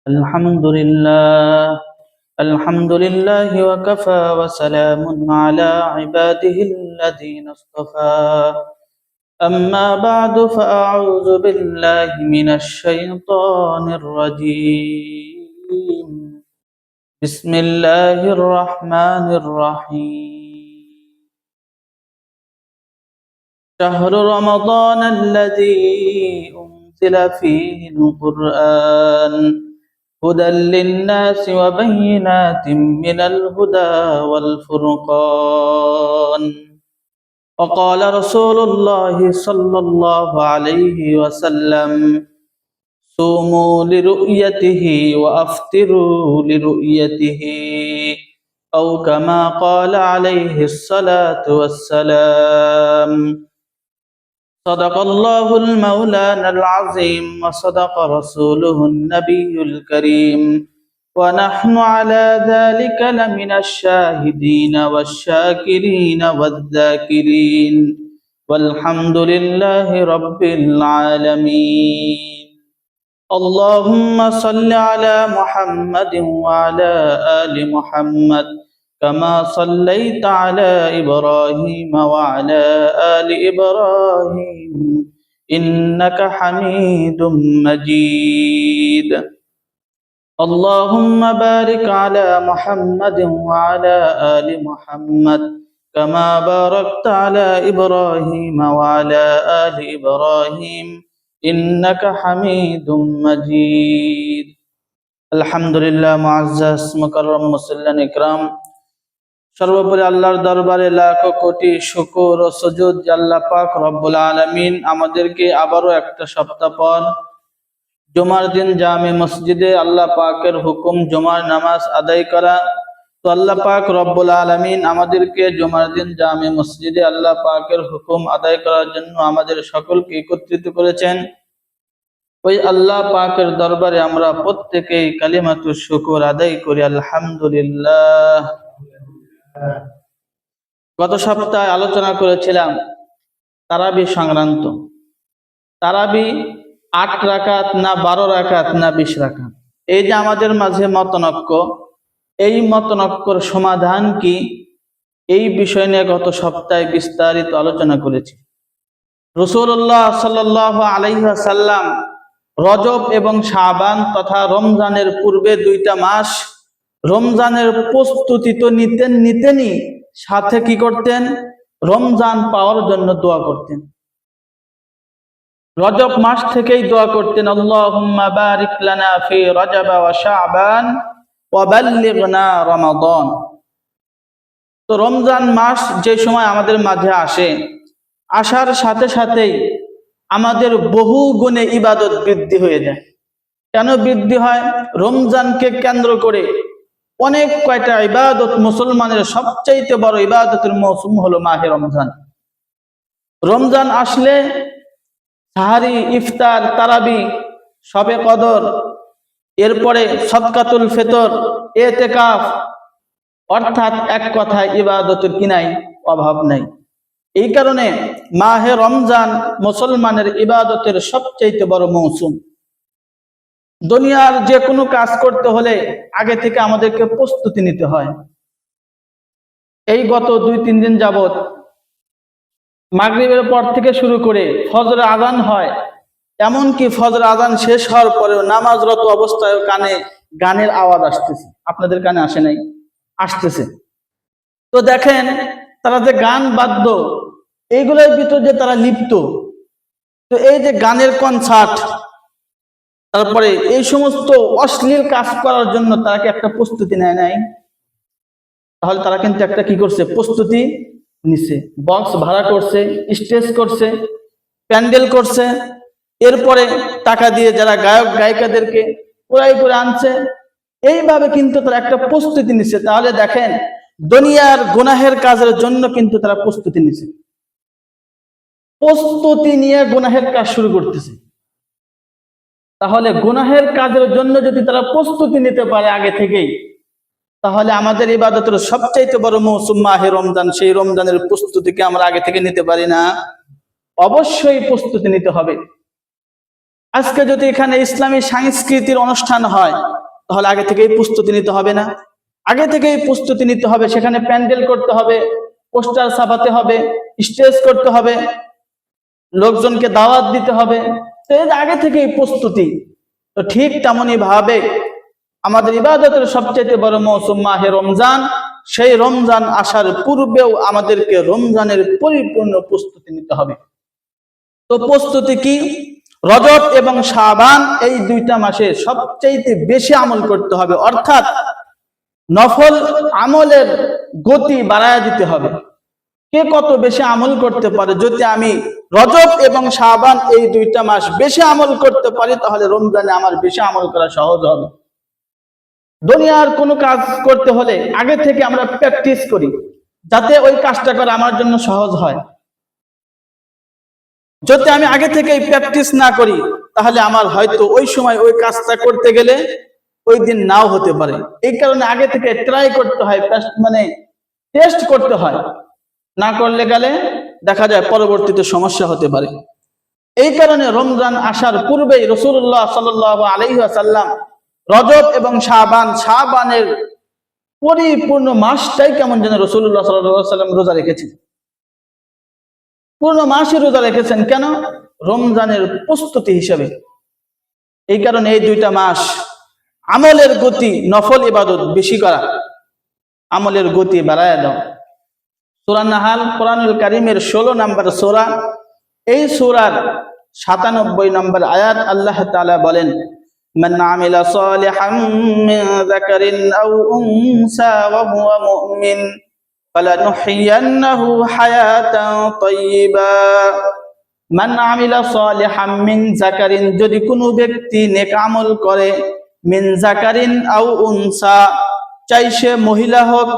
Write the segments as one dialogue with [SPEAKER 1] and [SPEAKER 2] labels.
[SPEAKER 1] الحمد لله الحمد لله وكفى وسلام على عباده الذين اصطفى أما بعد فأعوذ بالله من الشيطان الرجيم بسم الله الرحمن الرحيم شهر رمضان الذي أنزل فيه القرآن هدى للناس وبينات من الهدى والفرقان وقال رسول الله صلى الله عليه وسلم صوموا لرؤيته وأفطروا لرؤيته أو كما قال عليه الصلاة والسلام صدق الله المولانا العظيم وصدق رسوله النبي الكريم ونحن على ذلك لمن الشاهدين والشاكرين والذاكرين والحمد لله رب العالمين اللهم صل على محمد وعلى آل محمد كما صليت على إبراهيم وعلى آل إبراهيم إنك حميد مجيد اللهم بارك على محمد وعلى آل محمد كما باركت على إبراهيم وعلى آل إبراهيم إنك حميد مجيد الحمد لله معزز مكرم مسلمين إكرام সর্বোপরি আল্লাহর দরবারে লাখ কোটি শুকর ও সুজুদ যে আল্লাহ পাক রব্বুল আলামিন আমাদেরকে আবারও একটা সপ্তাহ পর জুমার দিন জামে মসজিদে আল্লাহ পাকের হুকুম জুমার নামাজ আদায় করা। তো আল্লাহ পাক রব্বুল আলামিন আমাদেরকে জুমার দিন জামে মসজিদে আল্লাহ পাকের হুকুম আদায় করার জন্য আমাদের সকলকে একত্রিত করেছেন। ওই আল্লাহ পাকের দরবারে আমরা প্রত্যেকেই কালিমাতুশ শুকর আদায় করি আলহামদুলিল্লাহ। গত সপ্তাহে আলোচনা করেছিলাম তারাবি সংক্রান্ত। তারাবি ৮ রাকাত না ১২ রাকাত না ২০ রাকাত, এই যে আমাদের মাঝে মতনৈক্য, এই মতনৈক্যর সমাধান কি, এই বিষয় নিয়ে গত সপ্তাহে বিস্তারিত আলোচনা করেছি। রাসূলুল্লাহ সাল্লাল্লাহু আলাইহি ওয়াসাল্লাম রজব এবং শাবান তথা রমজানের পূর্বে ২টা মাস রমজানের প্রস্তুতি তো নিতেনই, সাথে কি করতেন? রমজান পাওয়ার জন্য দোয়া করতেন। রজব মাস থেকেই দোয়া করতেন, আল্লাহুম্মা বারিক লানা ফি রজব ওয়া শাবান ওয়া বাল্লিগনা রমাদান। তো রমজান মাস যে সময় আমাদের মাঝে আসে, আসার সাথে সাথেই আমাদের বহু গুণে ইবাদত বৃদ্ধি হয়ে যায়। কেন বৃদ্ধি হয়? রমজানকে কেন্দ্র করে অনেক কয়টা ইবাদত, মুসলমানের সবচাইতে বড় ইবাদতের মৌসুম হলো মাহে রমজান। রমজান আসলে সাহারি, ইফতার, তারাবি, শবে কদর, এরপরে সদকাতুল ফিতর, ইতিকাফ, অর্থাৎ এক কথায় ইবাদতের কি নাই? অভাব নাই। এই কারণে মাহে রমজান মুসলমানের ইবাদতের সবচাইতে বড় মৌসুম। দুনিয়ার যে কোনো কাজ করতে হলে আগে থেকে আমাদেরকে প্রস্তুতি নিতে হয়। এই গত ২-৩ দিন যাবত মাগরিবের পর থেকে শুরু করে ফজর আজান হয়, এমনকি ফজর আজান শেষ হওয়ার পরেও নামাজরত অবস্থায় কানে গানের আওয়াজ আসতেছে। আপনাদের কানে আসে নাই? আসতেছে। তো দেখেন তারা যে গান বাদ্য এইগুলোর ভিতর যে তারা লিপ্ত। তো এই যে গানের কনসার্ট, তারপরে এই সমস্ত অশ্লীল কাজ করার জন্য তারা কি একটা প্রস্তুতি নেয় নাই? তাহলে তারা কিন্তু একটা কি করছে? প্রস্তুতি নিছে। বক্স ভাড়া করছে, স্টেজ করছে, প্যান্ডেল করছে, এরপরে টাকা দিয়ে যারা গায়ক গায়িকাদেরকে ক্রয় করে আনছে, এইভাবে কিন্তু তারা একটা প্রস্তুতি নিছে। তাহলে দেখেন দুনিয়ার গুনাহের কাজের জন্য কিন্তু তারা প্রস্তুতি নিছে। প্রস্তুতি নিয়ে গুনাহের কাজ শুরু করতেছে। তাহলে গুনাহের কাজের জন্য যদি তারা প্রস্তুতি নিতে পারে আগে থেকেই, তাহলে আমাদের ইবাদতের সবচাইতে বড় মৌসুম মাহে রমজান, সেই রমজানের প্রস্তুতিকে আমরা আগে থেকে নিতে পারি না? অবশ্যই প্রস্তুতি নিতে হবে। আজকে যদি এখানে ইসলামী সংস্কৃতির অনুষ্ঠান হয়, তাহলে আগে থেকেই প্রস্তুতি নিতে হবে না? আগে থেকেই প্রস্তুতি নিতে হবে, সেখানে প্যান্ডেল করতে হবে, পোস্টার ছাপাতে হবে, স্টেজ করতে হবে, লোকজনকে দাওয়াত দিতে হবে। তো এর আগে থেকেই প্রস্তুতি। তো ঠিক তেমনই ভাবে আমাদের ইবাদতের সবচেয়ে বড় মৌসুম মাহে রমজান, সেই রমজান আসার পূর্বেও আমাদেরকে রমজানের পরিপূর্ণ প্রস্তুতি নিতে হবে। তো প্রস্তুতি কি? রজব এবং শাবান এই দুইটা মাসে সবচেয়ে বেশি আমল করতে হবে, অর্থাৎ নফল আমলের গতি বাড়ায় দিতে হবে। কে কত বেশি আমল করতে পারে? যদি আমি রজব এবং শাবান এই দুইটা মাস বেশি আমল করতে পারি, তাহলে রমজানে আমার বেশি আমল করা সহজ হবে। দুনিয়ার কোনো কাজ করতে হলে আগে থেকে আমরা প্র্যাকটিস করি, যাতে ওই কাজটা করা আমার জন্য সহজ হয়। যদি আমি আগে থেকে প্র্যাকটিস না করি, তাহলে আমার হয়তো ওই সময় ওই কাজটা করতে গেলে ওই দিন নাও হতে পারে। এই কারণে আগে থেকে ট্রাই করতে হয়, মানে টেস্ট করতে হয়। না করলে গেলে দেখা যায় পরবর্তীতে সমস্যা হতে পারে। এই কারণে রমজান আসার পূর্বেই রাসূলুল্লাহ সাল্লাল্লাহু আলাইহি ওয়াসাল্লাম রজব এবং শাবানের পরিপূর্ণ মাসটাই কেমন যেন রাসূলুল্লাহ সাল্লাল্লাহু আলাইহি ওয়াসাল্লাম রোজা রেখেছেন, পূর্ণ মাসই রোজা রেখেছেন। কেন? রমজানের প্রস্তুতি হিসেবে। এই কারণে এই দুইটা মাস আমলের গতি, নফল ইবাদত বেশি করা, আমলের গতি বাড়ায় দাও। সূরা নাহাল কোরআনুল কারীমের 16 নম্বর সূরা, এই সূরার 97 নম্বর আয়াত আল্লাহ তাআলা বলেন, মান আমিলা সালিহাম মিন যাকারিন আও উনসা ওয়া হুয়া মুমিন ফালানুহইয়ান্নাহু হায়াতান তাইয়্যিবা। মান আমিলা সালিহাম মিন যাকারিন, যদি কোনো ব্যক্তি নেক আমল করে, মিন যাকারিন আও উনসা, চাই সে মহিলা হোক,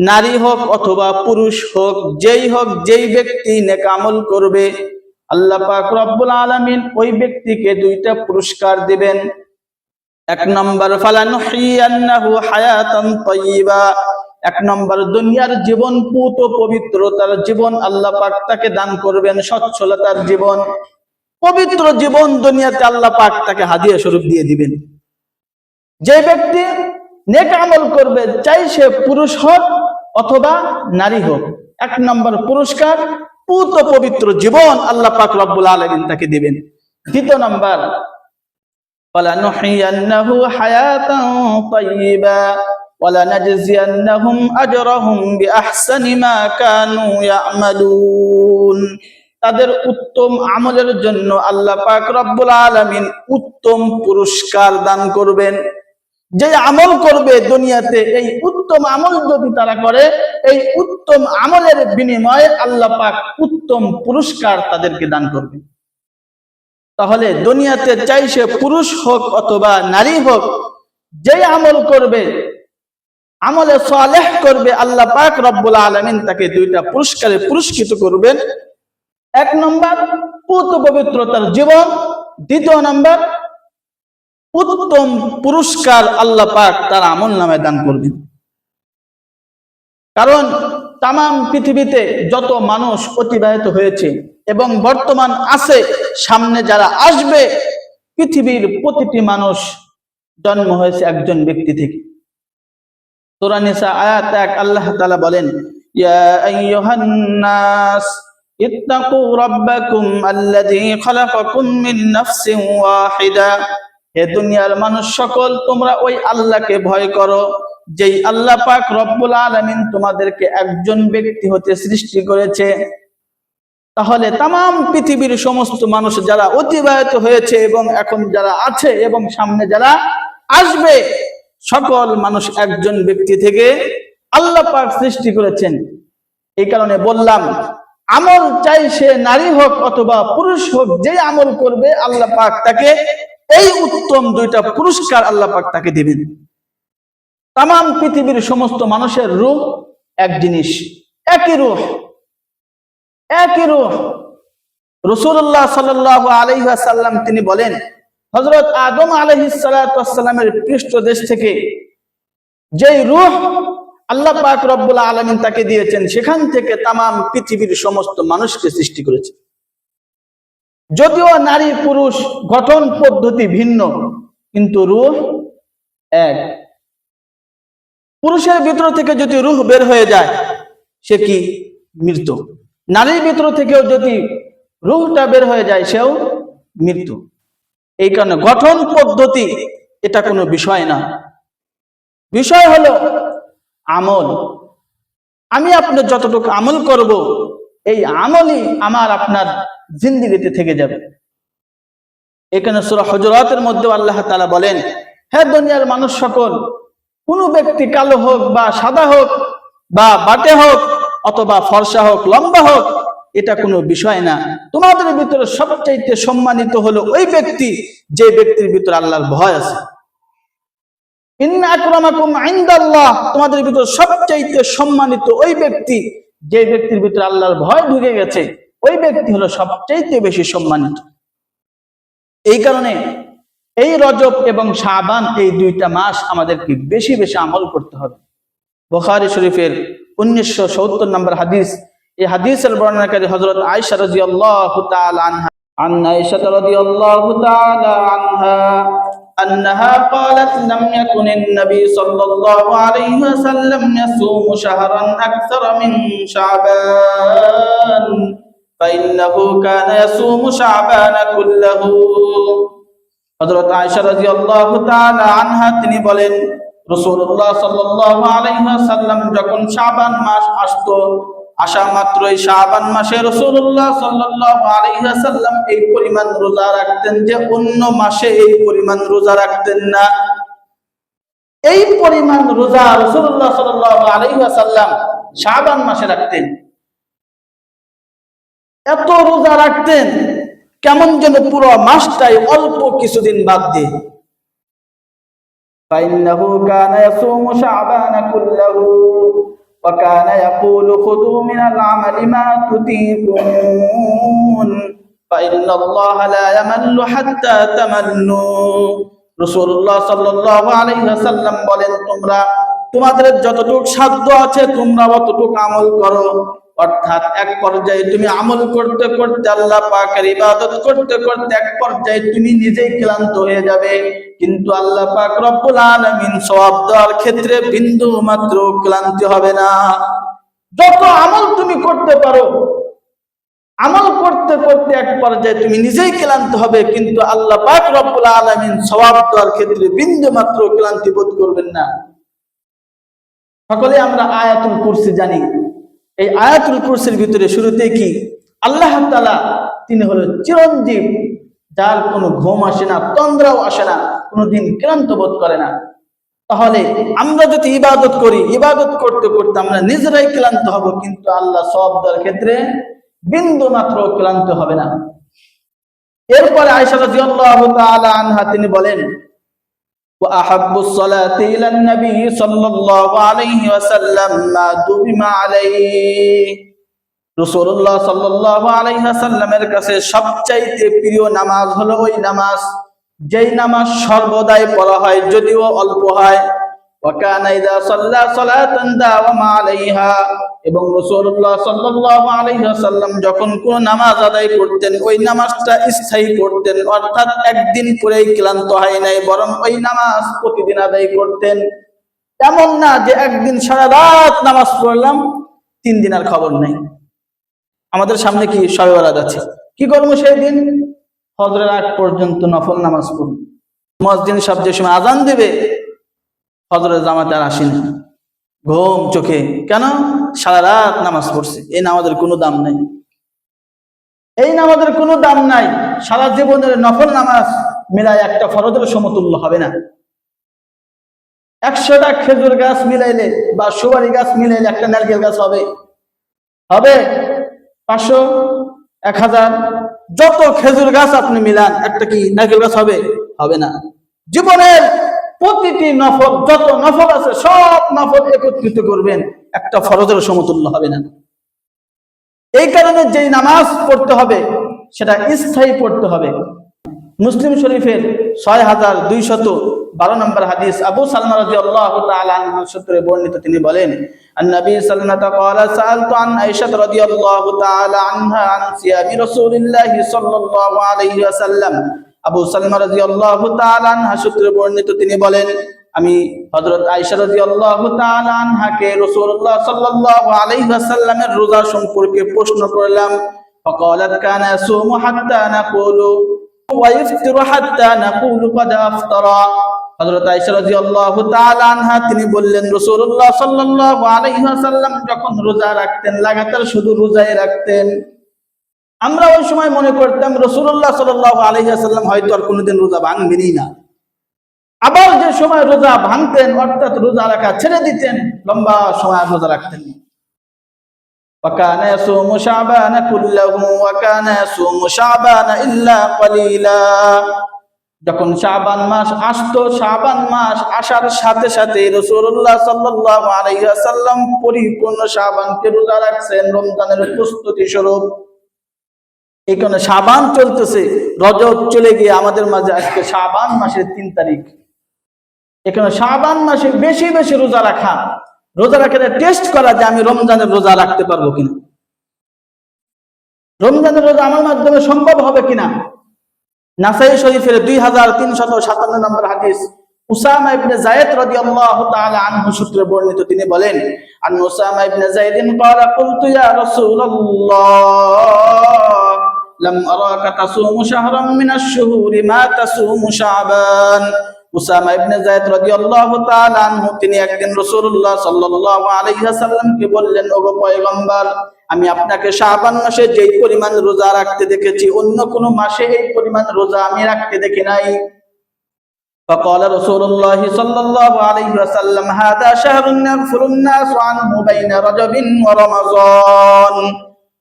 [SPEAKER 1] নারী হোক অথবা পুরুষ হোক, যেই ব্যক্তি নেক আমল করবে, আল্লাহ পাক রব্বুল আলামিন ওই ব্যক্তিকে দুইটা পুরস্কার দিবেন। এক নম্বর ফালানুহইয়ান্নাহু হায়াতান তাইয়্যিবা, এক নম্বর দুনিয়ার জীবন, পুত পবিত্রতার জীবন আল্লাহ পাক তাকে দান করবেন, সচ্ছলতার জীবন, পবিত্র জীবন দুনিয়াতে আল্লাহ পাক তাকে হাদিয়া স্বরূপ দিয়ে দিবেন। যে ব্যক্তি নেক আমল করবে, চাই সে পুরুষ হোক অথবা নারী হোক, এক নম্বর পুরস্কার পুত পবিত্র জীবন আল্লাহ পাক রব্বুল আলামিন তাকে দিবেন। দ্বিতীয় নম্বর ফালানুহইয়ান্নাহু হায়াতান তাইয়্যিবা ওয়ালানাজজিয়ান্নাহুম আজরাহুম বিআহসানি মা কানু ইয়ামালুন, তাদের উত্তম আমলের জন্য আল্লাহ পাক রব্বুল আলামিন উত্তম পুরস্কার দান করবেন। যে আমল করবে দুনিয়াতে, এই উত্তম আমল যদি তারা করে, এই উত্তম আমলের বিনিময়ে আল্লাহ পাক উত্তম পুরস্কার তাদেরকে দান করবে। তাহলে দুনিয়াতে চাই সে পুরুষ হোক অথবা নারী হোক, যে আমল করবে, আমলে সালেহ করবে, আল্লাহ পাক রব্বুল আলামিন তাকে দুইটা পুরস্কারে পুরস্কৃত করবেন। এক নম্বর পুত পবিত্রতার জীবন, দ্বিতীয় নম্বর উত্তম পুরস্কার আল্লাহ পাক তার আমল নামে দান করবেন। কারণ তাম পৃথিবীতে যত মানুষ অতিবাহিত হয়েছে এবং বর্তমান আছে, সামনে যারা আসবে, পৃথিবীর প্রতিটি মানুষ জন্ম হয়েছে একজন ব্যক্তি থেকে। সূরা নিসা আয়াত 1 আল্লাহ তাআলা বলেন, ইয়া আইয়ুহান নাস ইত্তাকু রাব্বাকুম আল্লাযী খালাকাকুম মিন নাফসিন ওয়াহিদা, হে দুনিয়ার মানুষ সকল, তোমরা ওই আল্লাহকে ভয় করো, যেই আল্লাহ পাক রব্বুল আলামিন তোমাদেরকে একজন ব্যক্তি হতে সৃষ্টি করেছে। তাহলে তাম পৃথিবীর সমস্ত মানুষ যারা অতিবাহিত হয়েছে এবং এখন যারা আছে এবং সামনে যারা আসবে, সকল মানুষ একজন ব্যক্তি থেকে আল্লাহ পাক সৃষ্টি করেছেন। এই কারণে বললাম, আমল চাই সে নারী হোক অথবা পুরুষ হোক, যে আমল করবে আল্লাহ পাক তাকে এই উত্তম দুইটা পুরস্কার আল্লাহ পাক তাকে দিবেন। তাম পৃথিবীর সমস্ত মানুষের রূহ এক জিনিস, একই রূহ, একই রূহ। রাসূলুল্লাহ সাল্লাল্লাহু আলাইহি ওয়াসাল্লাম তিনি বলেন, হযরত আদম আলাইহিস সালাতু ওয়াস সালামের পৃষ্ঠদেশ থেকে যেই রূহ আল্লাহ পাক রব্বুল আলামিন তাকে দিয়েছেন, সেখান থেকে তাম পৃথিবীর সমস্ত মানুষকে সৃষ্টি করেছে। যদিও নারী পুরুষ গঠন পদ্ধতি ভিন্ন, কিন্তু রূহ এক, পুরুষের ভিতর থেকে যদি রূহ বের হয়ে যায় সে কি? মৃত। নারীর ভিতর থেকেও যদি রূহটা বের হয়ে যায় সেও মৃত্যু। এই কারণে গঠন পদ্ধতি এটা কোনো বিষয় না, বিষয় হলো আমল। আমি আপনি যতটুকু আমল করব এই আমলই আমার আপনার জিন্দেগিতে থেকে যাবে। এখানে সূরা হুজুরাতের মধ্যে আল্লাহ তাআলা বলেন, হে দুনিয়ার মানুষ সকল, কোন ব্যক্তি কালো হোক বা সাদা হোক বা বাটে হোক অথবা ফর্সা হোক লম্বা হোক, এটা কোনো বিষয় না। তোমাদের ভিতরে সবচাইতে সম্মানিত হলো ওই ব্যক্তি যে ব্যক্তির ভিতরে আল্লাহর ভয় আছে। ইন্না আকরামাকুম ইনদাল্লাহ, তোমাদের ভিতরে সবচাইতে সম্মানিত ওই ব্যক্তি যে ব্যক্তির ভিতরে আল্লাহর ভয় ঢুকে গেছে, ওই ব্যক্তি হলো সবচাইতে বেশি সম্মানিত। এই কারণে এই রজব এবং শাবান এই দুইটা মাস আমাদেরকে বেশি বেশি আমল করতে হবে। বুখারী শরীফের 1970 নম্বর হাদিস, এই হাদিসের বর্ণনাকারী হযরত আয়েশা রাদিয়াল্লাহু তাআলা আনহা, আন আয়েশা রাদিয়াল্লাহু তাআলা আনহা أنها قالت لم يكن النبي صلى الله عليه وسلم يصوم شهرا أكثر من شعبان فإنه كان يصوم شعبان كله। হযরত আয়েশা রাদিয়াল্লাহু তাআলা আনহা তিনি বলেন, রাসূলুল্লাহ সাল্লাল্লাহু আলাইহি ওয়াসাল্লাম যখন শাবান মাস আসতো, আসা মাত্রই শাবান মাসে রাসূলুল্লাহ সাল্লাল্লাহু আলাইহি ওয়াসাল্লাম এই পরিমাণ রোজা রাখতেন যে অন্য মাসে এই পরিমাণ রোজা রাখতেন না। এই পরিমাণ রোজা রাসূলুল্লাহ সাল্লাল্লাহু আলাইহি ওয়াসাল্লাম শাবান মাসে রাখতেন। এত রোজা রাখতেন কেমন যেন পুরো মাসটাই অল্প কিছুদিন বাদ দিয়ে। فإنه كان يصوم شعبان كله وكان يقول خذوا من العمل ما تطيقون فإن الله لا يمل حتى تملوا। রাসূলুল্লাহ সাল্লাল্লাহু আলাইহি ওয়াসাল্লাম বলেন, তোমরা তোমাদের যতটুকু সাধ্য আছে তোমরা অতটুকু আমল করো। অর্থাৎ এক পর্যায়ে তুমি আমল করতে করতে আল্লাহ পাকের ইবাদত করতে করতে এক পর্যায়ে তুমি নিজেই ক্লান্ত হয়ে যাবে, কিন্তু আল্লাহ পাক রব্বুল আলামিন সওয়াব দেওয়ার ক্ষেত্রে বিন্দু মাত্র ক্লান্তি হবে না। যত আমল তুমি করতে পারো, আমল করতে করতে এক পর্যায়ে তুমি নিজেই ক্লান্ত হবে, কিন্তু আল্লাহ পাক রব্বুল আলামিন সওয়াব দেওয়ার ক্ষেত্রে বিন্দু মাত্র ক্লান্তি বোধ করবেন না। সকলে আমরা আয়াতুল কুরসি জানি। এই আয়াতুল কুরসির ভিতরে শুরুতে কি আল্লাহ তাআলা তিনি হলো চিরঞ্জীব, যার কোনো ঘুম আসে না, তন্দ্রাও আসে না, কোনোদিন ক্লান্ত বোধ করে না। তাহলে আমরা যদি ইবাদত করি, ইবাদত করতে করতে আমরা নিজেরাই ক্লান্ত হব, কিন্তু আল্লাহ সওয়াব দেওয়ার ক্ষেত্রে বিন্দু মাত্র ক্লান্ত হবে না। এরপরে আয়েশা রাদিয়াল্লাহু তাআলা আনহা তিনি বলেন, وأحب الصلاة إلى النبي صلى الله عليه وسلم ما دُبِمَ عليه। রাসূলুল্লাহ সাল্লাল্লাহু আলাইহি ওয়াসাল্লামের কাছে সবচাইতে প্রিয় নামাজ হলো ওই নামাজ যেই নামাজ সর্বদাই পড়া হয় যদিও অল্প হয়। وكان إذا صلى صلاة داوم عليها। এবং রাসূলুল্লাহ সাল্লাল্লাহু আলাইহি ওয়াসাল্লাম যখন কোন নামাজ আদায় করতেন ওই নামাজটা স্থায়ী করতেন, অর্থাৎ একদিন পরেই ক্লান্ত হয় নাই, বরং ওই নামাজ প্রতিদিন আদায় করতেন। এমন না যে একদিন সারা রাত নামাজ পড়লাম 3 দিন আর খবর নাই। আমাদের সামনে কি শবে বরাত আছে, কি করবো সেই দিন? ফজরের আগ পর্যন্ত নফল নামাজ পড়ব। মুয়াজ্জিন সাহেব যে সময় আজান দিবে ফজরের জামাতে আর আসেনি, ঘুম চোখে, কেন? সারা রাত নামাজ পড়ছে। এই নামাজের কোনো দাম নাই, এই নামাজের কোনো দাম নাই। সারা জীবনের নফল নামাজ মিলায় একটা ফরজের সমতুল্য হবে না। 100টা খেজুর গাছ মিলাইলে বা সুপারি গাছ মিলাইলে একটা নারকেল গাছ হবে? হবে? 500, 1000 যত খেজুর গাছ আপনি মিলান একটা কি নারকেল গাছ হবে? হবে না। জীবনের প্রতিটি নফল, যত নফল আছে সব নফল একত্রিত করবেন, একটা ফরজের সমতুল্য হবে না। এই কারণে যেই নামাজ পড়তে হবে সেটা স্থায়ী পড়তে হবে। মুসলিম শরীফের 6212 নম্বর হাদিস, আবু সালমা রাদিয়াল্লাহু তাআলা আনহু সূত্রে বর্ণিত, তিনি বলেন, আন-নবী সাল্লাল্লাহু আলাইহি ওয়া সাল্লাম قال سألت عن عائشة رضي الله تعالى عنها عن صيام رسول الله صلى الله عليه وسلم। আবু সালমা রাদিয়াল্লাহু তাআলা আনহু সূত্রে বর্ণিত, তিনি বলেন, আমি হযরত আয়েশা রাদিয়াল্লাহু তাআলা আনহাকে রাসূলুল্লাহ সাল্লাল্লাহু আলাইহি ওয়াসাল্লামের রোজা সম্পর্কে প্রশ্ন করলাম। فقالت كان يصوم حتى نقول ويفطر حتى نقول قد افطر। হযরত আয়েশা রাদিয়াল্লাহু তাআলা আনহা তিনি বললেন, রাসূলুল্লাহ সাল্লাল্লাহু আলাইহি ওয়াসাল্লাম যখন রোজা রাখতেন লাগাতার শুধু রোজাই রাখতেন, আমরা ওই সময় মনে করতাম রাসূলুল্লাহ সাল্লাল্লাহু আলাইহি ওয়াসাল্লাম হয়তো আর কোনোদিন রোজা ভাঙবেনই না। আবার যে সময় রোজা ভাঙতেন অর্থাৎ রোজা রাখা ছেড়ে দিতেন, লম্বা সময় রোজা রাখতেন। وكان يصوم شعبان كله وكان يصوم شعبان إلا قليلا। যখন শাবান মাস আসতো, শাবান মাস আসার সাথে সাথে রাসূলুল্লাহ সাল্লাল্লাহু আলাইহি ওয়াসাল্লাম পরিপূর্ণ শাবানকে রোজা রাখছেন রমজানের প্রস্তুতি স্বরূপ। এই কারণে শাবান চলতেছে, রজব চলে গিয়ে আমাদের মাঝে আজকে শাবান মাসের 3 তারিখ। এখানে শাবান মাসে বেশি বেশি রোজা রাখা, রোজা রাখে টেস্ট করা যে আমি রমজানের রোজা রাখতে পারবো কিনা, রমজানের রোজা আমার মাধ্যমে সম্ভব হবে কিনা। নাসাই শরীফের 2357 নম্বর হাদিস, উসামা ইবনে যায়েদ রাদিয়াল্লাহু তাআলা আনহু সূত্রে বর্ণিত, তিনি বলেন, আন উসামা ইবনে যায়েদিন ক্বালা কুলতু ইয়া রাসূলুল্লাহ লাম আরাকা তাসুমু শাহরাম মিনাশ শুহুরি মা তাসুমু শাবান। উসামা ইবনে যায়েদ রাদিয়াল্লাহু তাআলা আনহু তিনি একদিন রাসূলুল্লাহ সাল্লাল্লাহু আলাইহি ওয়াসাল্লামকে বললেন, ওগো পয়গম্বর, আমি আপনাকে শাবান মাসে যেই পরিমাণ রোজা রাখতে দেখেছি অন্য কোন মাসে এই পরিমাণ রোজা আমি রাখতে দেখি নাই। فقال رسول الله صلى الله عليه وسلم هذا شهر يغفل الناس عنه بين رجب ورمضان।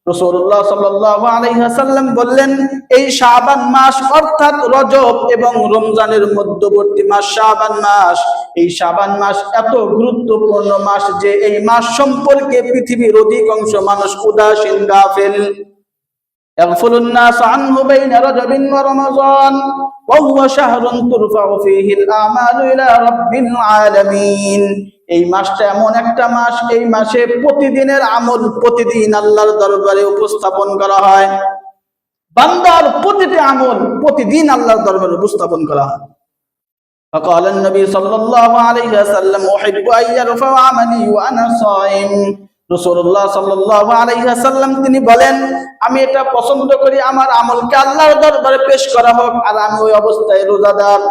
[SPEAKER 1] রাসূলুল্লাহ সাল্লাল্লাহু আলাইহি ওয়াসাল্লাম বললেন, এই শাবান মাস অর্থাৎ রজব এবং রমজানের মধ্যবর্তী মাস শাবান মাস, এই শাবান মাস এত গুরুত্বপূর্ণ মাস যে এই মাস সম্পর্কে পৃথিবীর অধিকাংশ মানুষ উদাসীন, গাফেল। يغفل الناس عنه بين رجب ورمضان وهو شهر ترفع فيه الأعمال إلى رب العالمين। এই মাসটা এমন একটা মাস, এই মাসে প্রতিদিনের আমল প্রতিদিন আল্লাহর দরবারে উপস্থাপন করা হয়। বান্দার প্রতিটি আমল প্রতিদিন আল্লাহর দরবারে উপস্থাপন করা হয়। فقال النبي صلى الله عليه وسلم أحب أن يرفع عملي وأنا صائم। রাসূলুল্লাহ সাল্লাল্লাহু আলাইহি ওয়াসাল্লাম তিনি বলেন, আমি এটা পছন্দ করি আমার আমলকে আল্লাহর দরবারে পেশ করা হোক আর আমি ওই অবস্থায় রোজাদার।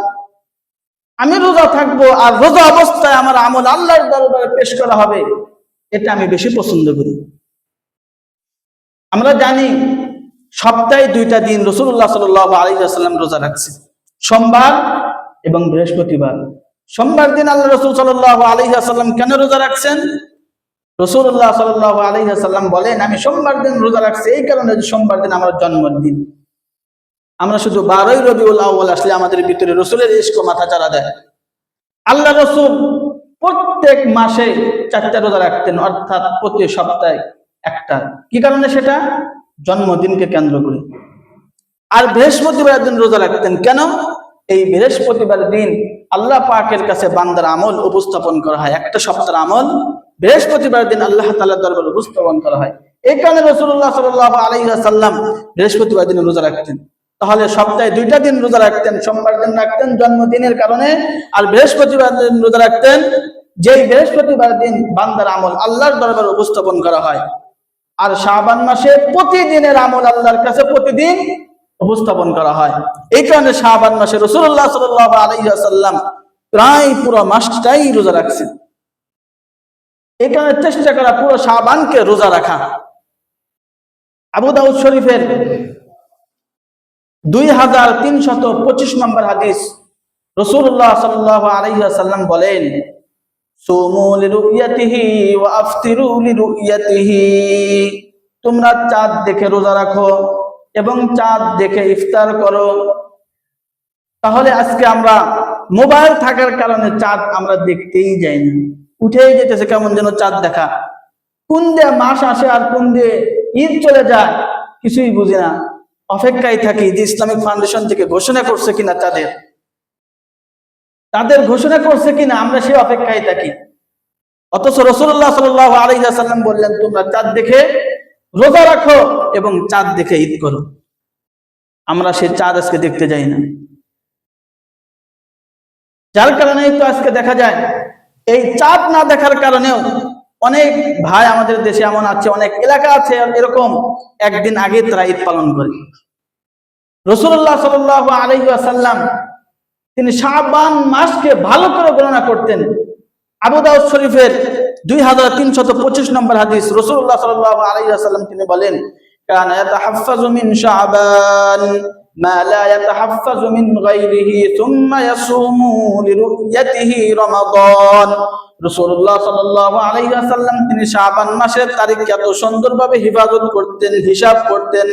[SPEAKER 1] আমি রোজা থাকবো আর রোজা অবস্থায় আমার আমল আল্লাহর দরবারে পেশ করা হবে, এটা আমি বেশি পছন্দ করি। আমরা জানি সপ্তাহে 2টা দিন রাসূলুল্লাহ সাল্লাল্লাহু আলাইহি ওয়াসাল্লাম রোজা রাখছেন, সোমবার এবং বৃহস্পতিবার। সোমবার দিন আল্লাহ রাসূল সাল্লাল্লাহু আলাইহি ওয়াসাল্লাম কেন রোজা রাখছেন? রাসূলুল্লাহ সাল্লাল্লাহু আলাইহি ওয়াসাল্লাম বলেন, আমি সোমবার দিন রোজা রাখছি এই কারণে যে সোমবার দিন আমার জন্মদিন। আমরা শুধু 12ই রবিউল আউয়াল আসলে আমাদের ভিতরে রাসূলের ইশক মাথা চারা দেয়। আল্লাহ রাসূল প্রত্যেক মাসে 4টা রোজা রাখতেন, অর্থাৎ প্রতি সপ্তাহে একটা। কি কারণে? সেটা জন্মদিনকে কেন্দ্র করে। আর বৃহস্পতিবার দিন রোজা রাখতেন কেন? এই বৃহস্পতিবার দিন আল্লাহ পাকের কাছে বান্দার আমল উপস্থাপন করা হয়, একটা সপ্তাহের আমল বৃহস্পতিবার দিন আল্লাহ তাআলার দরবারে উপস্থাপন করা হয়। এই কারণে রাসূলুল্লাহ সাল্লাল্লাহু আলাইহি ওয়াসাল্লাম বৃহস্পতিবার দিন রোজা রাখতেন। তাহলে সপ্তাহে 2টা দিন রোজা রাখতেন, সোমবার দিন রাখতেন জন্মদিনের কারণে, আর বৃহস্পতিবার দিন রোজা রাখতেন যেই বৃহস্পতিবার দিন বান্দার আমল আল্লাহর দরবারে উপস্থাপন করা হয়। আর শাবান মাসে প্রতিদিনের আমল আল্লাহর কাছে প্রতিদিন উপস্থাপন করা হয়। এই কারণে শাবান মাসে রাসূলুল্লাহ সাল্লাল্লাহু আলাইহি ওয়াসাল্লাম প্রায় পুরো মাসটাই রোজা রাখছেন। এই কারণে চেষ্টা করা পুরো শাবানকে রোজা রাখা। আবু দাউদ শরীফের 2325 নম্বর হাদিস, রাসূলুল্লাহ সাল্লাল্লাহু আলাইহি ওয়াসাল্লাম বলেন, সুমু লিরুয়াতিহি ওয়া আফতিরু লিরুয়াতিহি। তোমরা চাঁদ দেখে রোজা রাখো এবং চাঁদ দেখে ইফতার করো। তাহলে আজকে আমরা মোবাইল থাকার কারণে চাঁদ আমরা দেখতেই যাই না, উঠেই যেতেছে কেমন যেন চাঁদ দেখা। কোন দিয়ে মাস আসে আর কোন দিয়ে ঈদ চলে যায় কিছুই বুঝি না। অপেক্ষায় থাকি যে ইসলামিক ফাউন্ডেশন থেকে ঘোষণা করছে কিনা, তাদের ঘোষণা করছে কিনা, আমরা সেই অপেক্ষায় থাকি। অথচ রাসূলুল্লাহ সাল্লাল্লাহু আলাইহি ওয়াসাল্লাম বললেন, তোমরা চাঁদ দেখে রোজা রাখো এবং চাঁদ দেখে ঈদ করো। আমরা সেই চাঁদ আজকে দেখতে যাই না। যার কারণেই তো আজকে দেখা যায় এই চাঁদ না দেখার কারণেও অনেক ভাই আমাদের দেশে এমন আছে, অনেক এলাকা আছে এরকম একদিন আগে তারা ঈদ পালন করে। রাসূলুল্লাহ সাল্লাল্লাহু আলাইহি ওয়াসাল্লাম তিনি শাবান মাসকে ভালো করে গণনা করতেন। আবু দাউদ শরীফের 2325 নম্বর হাদিস, রাসূলুল্লাহ সাল্লাল্লাহু আলাইহি ওয়াসাল্লাম তিনি বলেন, কানা ইয়াতাহাফফাজু মিন শাবান মা লা ইয়াতাহাফফাজু মিন গায়রিহি সুম্মা ইয়াসুমু লিরু'য়াতিহি রমাদান। রাসূলুল্লাহ সাল্লাল্লাহু আলাইহি ওয়াসাল্লাম তিনি শাবান মাসের তারিখ এত সুন্দরভাবে হিফাজত করতেন, হিসাব করতেন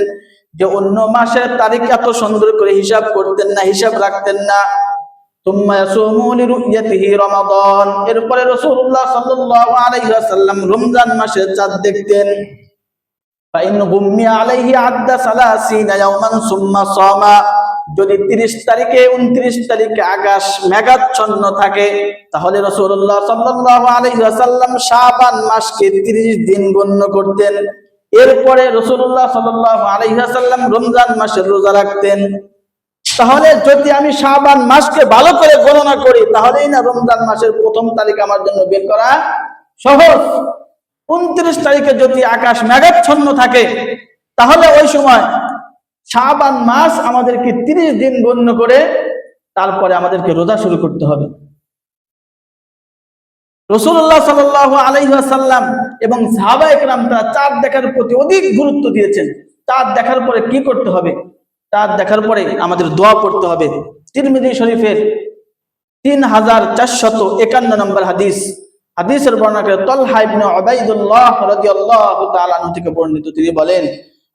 [SPEAKER 1] যে অন্য মাসের তারিখ এত সুন্দর করে হিসাব করতেন না, হিসাব রাখতেন না। সুম্মা ইয়াসুমু লিরু'য়াতিহি রমাদান, এরপরে রাসূলুল্লাহ সাল্লাল্লাহু আলাইহি ওয়াসাল্লাম রমজান মাসের চাঁদ দেখতেন। ফাইন গুম্মিয়া আলাইহি আদ্দা 30 ইয়াওমান সুম্মা সামা, যদি 30 তারিখে 29 তারিখে আকাশ মেঘাচ্ছন্ন থাকে তাহলে রাসূলুল্লাহ সাল্লাল্লাহু আলাইহি ওয়াসাল্লাম শাবান মাসকে 30 দিন গণ্য করতেন। এরপরে রাসূলুল্লাহ সাল্লাল্লাহু আলাইহি ওয়াসাল্লাম রমজান মাসের রোজা রাখতেন। তাহলে যদি আমি শাবান মাসকে ভালো করে গণনা করি তাহলেই না রমজান মাসের প্রথম তারিখ আমার জন্য বের করা সহজ। 29 তারিখে যদি আকাশ মেঘাচ্ছন্ন থাকে তাহলে ওই সময় শাবান মাস আমাদেরকে 30 দিন গণ্য করে তারপরে আমাদেরকে রোজা শুরু করতে হবে। রাসূলুল্লাহ সাল্লাল্লাহু আলাইহি ওয়াসাল্লাম এবং সাহাবায়ে কেরাম তারা চাঁদ দেখার প্রতি অধিক গুরুত্ব দিয়েছেন। চাঁদ দেখার পরে কি করতে হবে? চাঁদ দেখার পরে আমাদের দোয়া পড়তে হবে। তিরমিজি শরীফের 3451 নম্বর হাদিস, হাদিসের বর্ণনা তালহা ইবনে উবাইদুল্লাহ রাদিয়াল্লাহু তাআলা আনহু থেকে বর্ণিত, তিনি বলেন,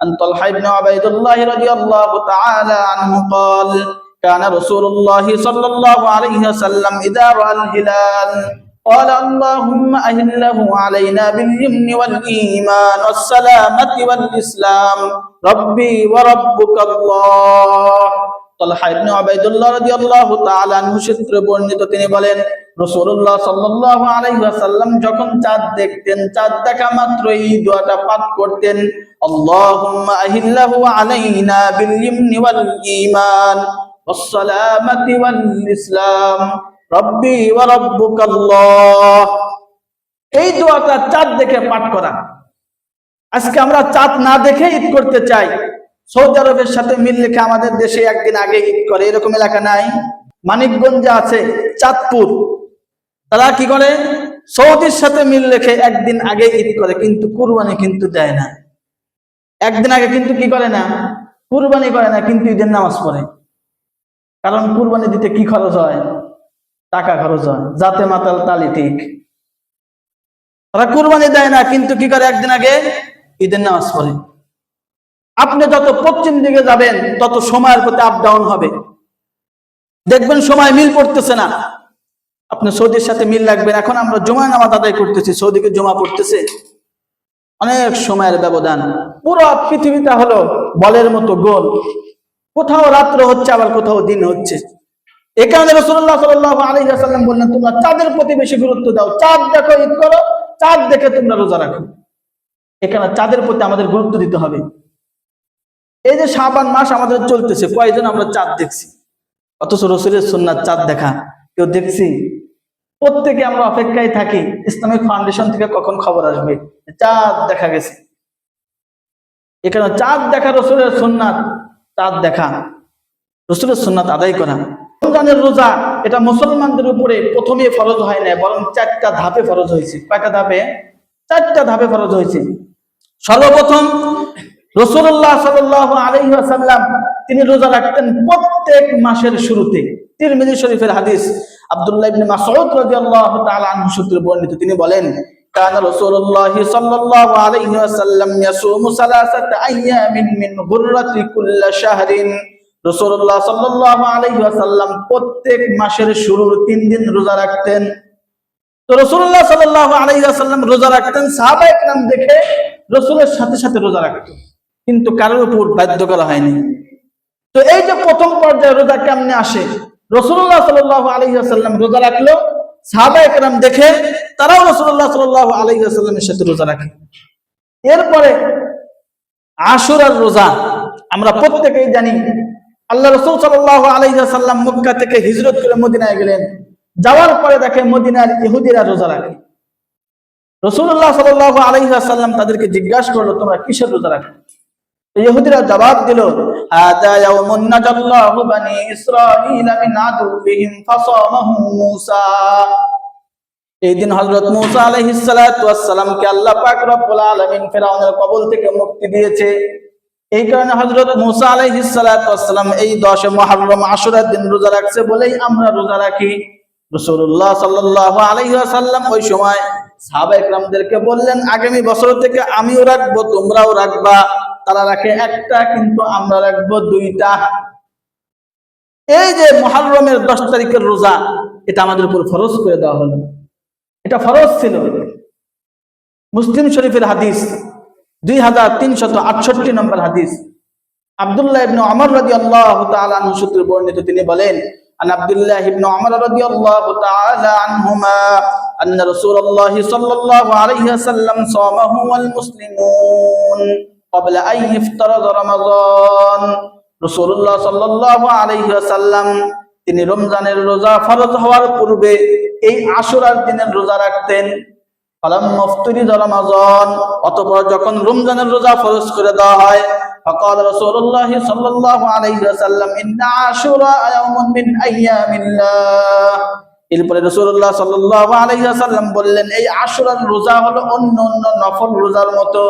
[SPEAKER 1] আন তালহা ইবনে উবাইদুল্লাহ রাদিয়াল্লাহু তাআলা আনহু قال كان رسول الله صلى الله عليه وسلم اذا راى الهلال قال اللهم أهله علينا باليمن والإيمان والسلامة والإسلام ربي وربك الله। তালহা ইবনে উবাইদুল্লাহ রাদিয়াল্লাহু তাআলা আনহু সূত্রে বর্ণিত, তিনি বলেন, রাসূলুল্লাহ সাল্লাল্লাহু আলাইহি ওয়াসাল্লাম যখন চাঁদ দেখতেন, চাঁদ দেখা মাত্র এই দোয়াটা পাঠ করতেন, আল্লাহুম্মা আহিল্লাহু আলাইনা বিল ইমনি ওয়াল ঈমান ওয়াস সালামাতি ওয়াল ইসলাম রব্বি ওয়া রাব্বুকাল্লাহ। এই দোয়াটা চাঁদ দেখে পাঠ করা। আজকে আমরা চাঁদ না দেখে ঈদ করতে চাই। সৌদি আরবের সাথে মিল রেখে আমাদের দেশে একদিন আগে ঈদ করে, এরকম এলাকা নাই? মানিকগঞ্জে আছে চাঁদপুর, তারা কি করে? সৌদির সাথে মিল রেখে একদিন আগে ঈদ করে, কিন্তু কুরবানি কিন্তু দেয় না। একদিন আগে কিন্তু কি করে না? কুরবানি করে না, কিন্তু ঈদের নামাজ পড়ে। কারণ কুরবানি দিতে কি খরচ হয়? টাকা খরচ হয়। যাতে মাতাল তালি ঠিক। তারা কুরবানি দেয় না, কিন্তু কি করে? একদিন আগে ঈদের নামাজ পড়ে। আপনি যত পশ্চিম দিকে যাবেন তত সময়ের প্রতি আপ ডাউন হবে, দেখবেন সময় মিল পড়তেছে না। আপনি সৌদির সাথে মিল রাখবেন। এখন আমরা জুমা নামাজ আদায় করতেছি, সৌদিকে জুমা পড়তেছে, অনেক সময়ের ব্যবধান। পুরো পৃথিবীটা হলো বলের মতো গোল, কোথাও রাত্র হচ্ছে আবার কোথাও দিন হচ্ছে। এই কারণে রাসূলুল্লাহ সাল্লাল্লাহু আলাইহি ওয়াসাল্লাম বললেন, তোমরা চাঁদের প্রতি বেশি গুরুত্ব দাও। চাঁদ দেখো, ঈদ করো, চাঁদ দেখে তোমরা রোজা রাখো। এখানে চাঁদের প্রতি আমাদের গুরুত্ব দিতে হবে। এই যে শাবান মাস আমাদের চলতেছে, কয়জন আমরা চাঁদ দেখছি? অথচ রাসূলের সুন্নাত চাঁদ দেখা কেউ দেখছি? প্রত্যেকে আমরা অপেক্ষায় থাকি ইসলামিক ফাউন্ডেশন থেকে কখন খবর আসবে চাঁদ দেখা গেছে। এখানে চাঁদ দেখা রাসূলের সুন্নাত, চাঁদ দেখা রাসূলের সুন্নাত আদায় করা। রমজানের রোজা এটা মুসলমানদের উপরে প্রথমে ফরজ হয় না, বরং 4টা ধাপে ফরজ হয়েছে। কয়টা ধাপে? 4টা ধাপে ফরজ হয়েছে। সর্বপ্রথম রাসূলুল্লাহ সাল্লাল্লাহু আলাইহি ওয়াসাল্লাম তিনি রোজা রাখতেন প্রত্যেক মাসের শুরুতে। তিরমিজি শরীফের হাদিস, আব্দুল্লাহ ইবনে মাসউদ রাদিয়াল্লাহু তাআলা আনহু সূত্রে বর্ণিত, তিনি বলেন, কানা রাসূলুল্লাহ সাল্লাল্লাহু আলাইহি ওয়াসাল্লাম ইয়াসুমু সালাসাতা আইয়ামিন মিন গুররাতি কুল্লি শাহরিন। রাসূলুল্লাহ সাল্লাল্লাহু আলাইহি ওয়াসাল্লাম প্রত্যেক মাসের শুরুর 3 দিন রোজা রাখতেন। তো রাসূলুল্লাহ সাল্লাল্লাহু আলাইহি ওয়াসাল্লাম রোজা রাখতেন, সাহাবায়ে কেরাম দেখে রাসূলের সাথে সাথে রোজা রাখতেন, কিন্তু কারোর উপর বাধ্য করা হয়নি। তো এই যে প্রথম পর্যায়ে রোজা কেমনে আসে? রাসূলুল্লাহ সাল্লাল্লাহু আলাইহি ওয়াসাল্লাম রোজা রাখলো, সাহাবায়ে কেরাম দেখে তারাও রাসূলুল্লাহ সাল্লাল্লাহু আলাইহি ওয়াসাল্লামের সাথে রোজা রাখে। এরপরে আশুরার রোজা আমরা প্রত্যেকেই জানি। আল্লাহ রাসূল সাল্লাল্লাহু আলাইহি ওয়াসাল্লাম মক্কা থেকে হিজরত করে মদিনায় গেলেন। যাওয়ার পরে দেখে মদিনার ইহুদিরা রোজা রাখে। রাসূলুল্লাহ সাল্লাল্লাহু আলাইহি ওয়াসাল্লাম তাদেরকে জিজ্ঞাসা করলো, তোমরা কিসের রোজা রাখো? ইহুদিরা জবাব দিল, হাদা ইয়াউমুন নাজাল্লাহু বানি ইসরাঈলা মিন আদুবিহিম ফাসামাহু মূসা। এই দিন হযরত মূসা আলাইহিস সালাতু ওয়াস সালামকে আল্লাহ পাক রব্বুল আলামিন ফিরআউনের কবল থেকে মুক্তি দিয়েছে। এই কারণে হযরত মূসা আলাইহিস সালাতু ওয়াস সালাম এই 10 মুহররম আশুরার দিন রোজা রাখছে বলেই আমরা রোজা রাখি। রাসূলুল্লাহ সাল্লাল্লাহু আলাইহি ওয়াসাল্লাম ওই সময় সাহাবায়ে কেরামদেরকে বললেন, আগামী বছর থেকে আমিও রাখবো, তোমরাও রাখবা। তারা রাখে একটা, কিন্তু আমরা রাখবো 2টা। এই যে মুহররমের 10 তারিখের রোজা, এটা আমাদের উপর ফরজ করে দেওয়া হলো। এটা ফরজ ছিল। মুসলিম শরীফের হাদিস 2368 নম্বর হাদিস, আব্দুল্লাহ ইবনে ওমর রাদিয়াল্লাহু তাআলা আনহু সূত্রে বর্ণিত। তিনি বলেন, আন আব্দুল্লাহ ইবনে ওমর রাদিয়াল্লাহু তাআলা আনহুমা আন্না রাসূলুল্লাহ সাল্লাল্লাহু আলাইহি ওয়াসাল্লাম সামাহু ওয়াল মুসলিমুন ক্বাবলা আন ইফতারাদ রমাদান। রাসূলুল্লাহ সাল্লাল্লাহু আলাইহি ওয়াসাল্লাম তিনি রমজানের রোজা ফরজ হওয়ার পূর্বে এই আশুরার দিনের রোজা রাখতেন। ফালাম মুফতারিদ রমাদান, অতঃপর যখন রমজানের রোজা ফরজ করে দেওয়া হয়, ফাকাল রাসূলুল্লাহ সাল্লাল্লাহু আলাইহি ওয়াসাল্লাম ইন্না আশুরা ইয়াউমুন মিন আইয়ামিল্লাহ। এরপরে রাসূলুল্লাহ সাল্লাল্লাহু আলাইহি ওয়াসাল্লাম বললেন, এই আশুরার রোজা হলো অন্য অন্য নফল রোজার মতো।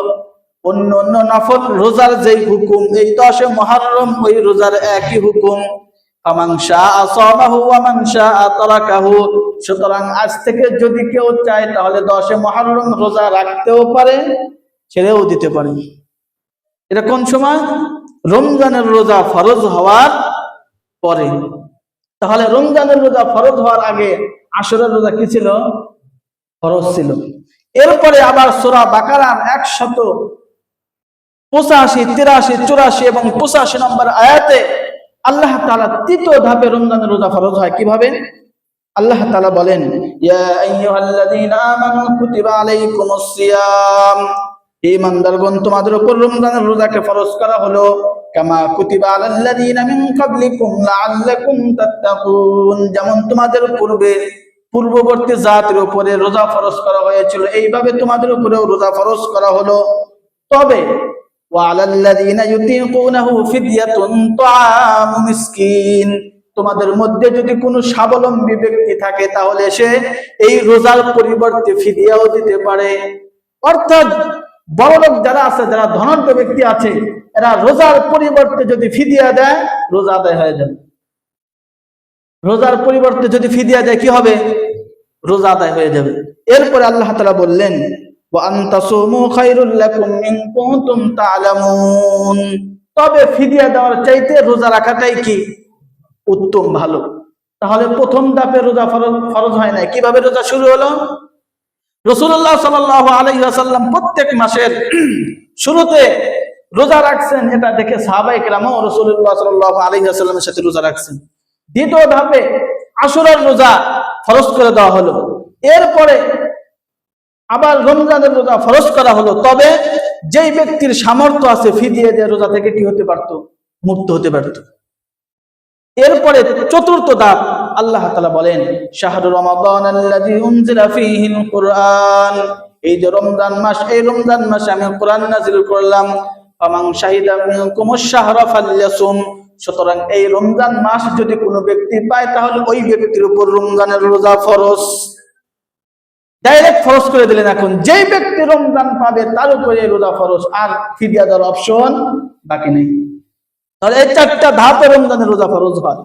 [SPEAKER 1] অন্য অন্য নফল রোজার যেই হুকুম, এই 10 মুহররম ওই রোজার একই হুকুম। ফামান শাআ সামাহু ওয়া মান শাআ তারাকাহু। সুতরাং আজ থেকে যদি কেউ চায় তাহলে 10 মুহররম রোজা রাখতেও পারে, ছেড়েও দিতে পারে। এটা কোন সময়? রমজানের রোজা ফরজ হওয়ার পরে। তাহলে রমজানের রোজা ফরজ হওয়ার আগে আশুরার রোজা কি ছিল? ফরজ ছিল। এরপরে আবার সূরা বাকারার 185, 83, 84 এবং 85 নম্বর আয়াতে আল্লাহ তাআলা তৃতীয় ধাপে রমজানের রোজা ফরজ হয়। কিভাবে? আল্লাহ তাআলা বলেন, ইয়া আইয়ুহাল্লাযীনা আমানু কুতিবা আলাইকুমুস সিয়াম। ঈমানদারগণ, তোমাদের উপর রমজানের রোজাকে ফরজ করা হলো, কামা কুতিবা আলাল্লাযীনা মিন ক্বাবলিকুম লাআল্লাকুম তাত্তাকুন। যেমন তোমাদের পূর্ববর্তী জাতির উপরে রোজা ফরজ করা হয়েছিল, এইভাবে তোমাদের উপরেও রোজা ফরজ করা হলো। তবে ওয়ালাল্লাযীনা ইউতিকুনাহু ফিদয়াতুন তাআমু মিসকিন। তোমাদের মধ্যে যদি কোনো স্বাবলম্বী ব্যক্তি থাকে তাহলে সে এই রোজার পরিবর্তে ফিদিয়াও দিতে পারে। অর্থাৎ বড়লোক যারা আছে, যারা ধনাঢ্য ব্যক্তি আছে, এরা রোজার পরিবর্তে যদি ফিদিয়া দেয়, রোজা আদায় হয়ে যাবে। রোজার পরিবর্তে যদি ফিদিয়া দেয় কি হবে? রোজা আদায় হয়ে যাবে। এরপরে আল্লাহ তাআলা বললেন, ওয়া আনতাসুমু খায়রুল লাকুম ইন কুনতুম তা'লামুন। তবে ফিদিয়া দেওয়ার চাইতে রোজা রাখাটাই কি উত্তম, ভালো। তাহলে প্রথম ধাপে রোজা ফরজ হয় না। কিভাবে রোজা শুরু হলো? রাসূলুল্লাহ সাল্লাল্লাহু আলাইহি ওয়াসাল্লাম প্রত্যেক মাসের শুরুতে রোজা রাখছেন, এটা দেখে সাহাবায়ে কেরামও রাসূলুল্লাহ সাল্লাল্লাহু আলাইহি ওয়াসাল্লামের সাথে রোজা রাখছেন। দ্বিতীয় ধাপে আশুরার রোজা ফরজ করে দেওয়া হলো। এরপরে আবার রমজানের রোজা ফরজ করা হলো। তবে যেই ব্যক্তির সামর্থ্য আছে ফিদিয়া দিয়ে রোজা থেকে কি হতে পারত? মুক্ত হতে পারত। এরপরে চতুর্থ ধাপ আল্লাহ তাআলা বলেন, শাহরু রমাদান আল্লাযী উনজিলা ফীহিল কুরআন। এই যে রমজান মাস, এই রমজান মাসে আমি কোরআন নাযিল করলাম। ফামান শাহিদা মিনকুমুশ শাহরা ফালইয়াসুম। সুতরাং এই রমজান মাস যদি কোনো ব্যক্তি পায় তাহলে ওই ব্যক্তির উপর রমজানের রোজা ফরজ। ডাইরেক্ট ফরজ করে দিলেন। এখন যেই ব্যক্তি রমজান পাবে তার উপরে রোজা ফরজ, আর ফিদিয়া দেওয়ার অপশন বাকি নেই। তাহলে এই 4টা ধাপে রমজানের রোজা ফরজ হয়।